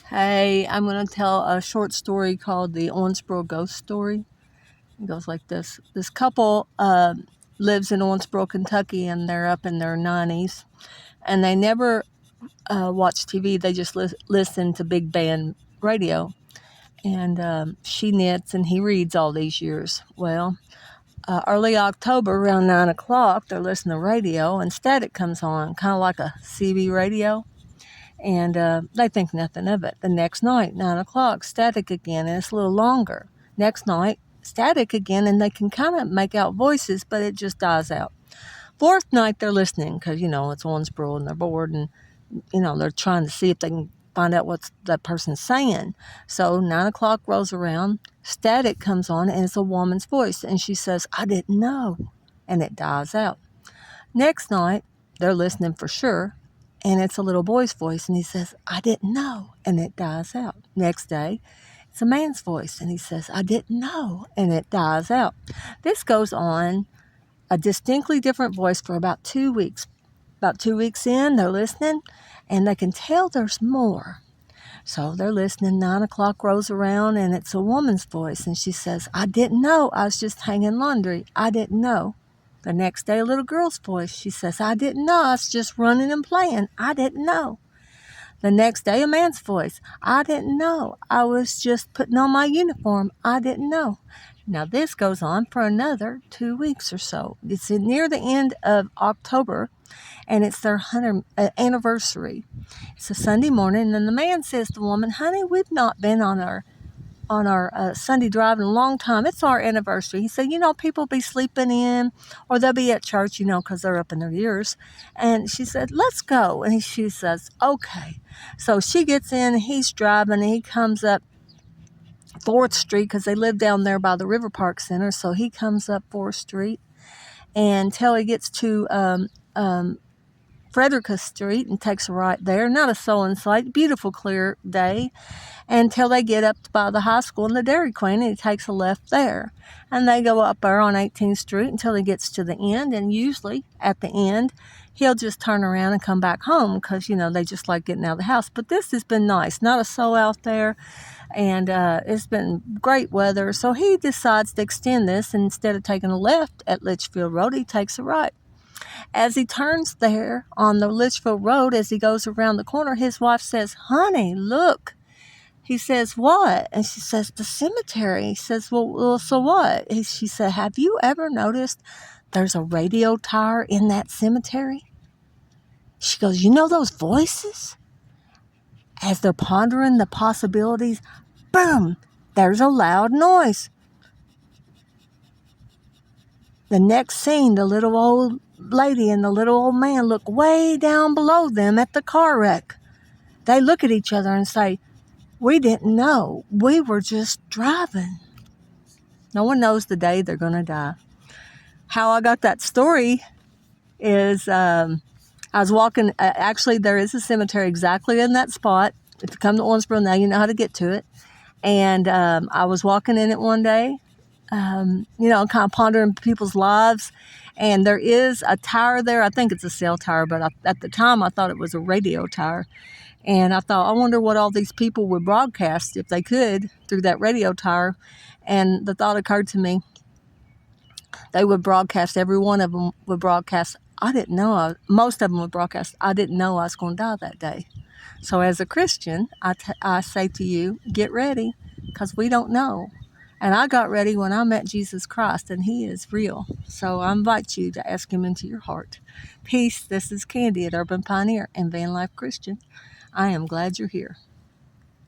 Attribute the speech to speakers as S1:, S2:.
S1: Hey, I'm going to tell a short story called the Owensboro Ghost story. It goes like this. This couple lives in Owensboro, Kentucky, and they're up in their 90s. And they never watch TV. They just listen to big band radio. And she knits and he reads all these years. Well, early October, around 9 o'clock, they're listening to radio, and static comes on, kind of like a CB radio. And they think nothing of it. The next night, 9 o'clock, static again, and it's a little longer. Next night, static again, and they can kind of make out voices, but it just dies out. Fourth night, they're listening because, it's Owensboro and they're bored, and, they're trying to see if they can find out what that person's saying. So 9 o'clock rolls around, static comes on, and it's a woman's voice, and she says, "I didn't know," and it dies out. Next night, they're listening for sure, and it's a little boy's voice, and he says, "I didn't know," and it dies out. Next day, it's a man's voice, and he says, "I didn't know," and it dies out. This goes on, a distinctly different voice, for about 2 weeks. About 2 weeks in, they're listening, and they can tell there's more. So they're listening. 9 o'clock rolls around, and it's a woman's voice, and she says, "I didn't know. I was just hanging laundry. I didn't know." The next day, a little girl's voice. She says, "I didn't know. I was just running and playing. I didn't know." The next day, a man's voice. "I didn't know. I was just putting on my uniform. I didn't know." Now, this goes on for another 2 weeks or so. It's near the end of October, and it's their anniversary. It's a Sunday morning, and the man says to the woman, "Honey, we've not been on our Sunday drive in a long time. It's our anniversary." He said, "People be sleeping in, or they'll be at church, because they're up in their years." And she said, "Let's go." And she says, "Okay." So she gets in, he's driving, and he comes up 4th Street, because they live down there by the River Park Center. So he comes up 4th Street until he gets to Frederica Street and takes a right there. Not a soul in sight. Beautiful, clear day. Until they get up by the high school and the Dairy Queen, and he takes a left there. And they go up there on 18th Street until he gets to the end, and usually at the end, he'll just turn around and come back home because, they just like getting out of the house. But this has been nice. Not a soul out there, and it's been great weather. So he decides to extend this, and instead of taking a left at Litchfield Road, he takes a right. As he turns there on the Litchfield Road, as he goes around the corner, his wife says, "Honey, look." He says, "What?" And she says, "The cemetery." He says, well, so what? She said, "Have you ever noticed there's a radio tower in that cemetery?" She goes, "You know those voices?" As they're pondering the possibilities, boom, there's a loud noise. The next scene, the little old lady and the little old man look way down below them at the car wreck. They look at each other and say, "We didn't know. We were just driving." No one knows the day they're going to die. How I got that story is I was walking. Actually, there is a cemetery exactly in that spot. If you come to Owensboro now, you know how to get to it. And I was walking in it one day, kind of pondering people's lives. And there is a tower there. I think it's a cell tower, but at the time I thought it was a radio tower. And I thought, I wonder what all these people would broadcast if they could through that radio tower. And the thought occurred to me, they would broadcast, every one of them would broadcast, "I didn't know," most of them would broadcast, "I didn't know I was going to die that day." So as a Christian, I say to you, get ready, because we don't know. And I got ready when I met Jesus Christ, and he is real. So I invite you to ask him into your heart. Peace. This is Candy at Urban Pioneer and Van Life Christian. I am glad you're here.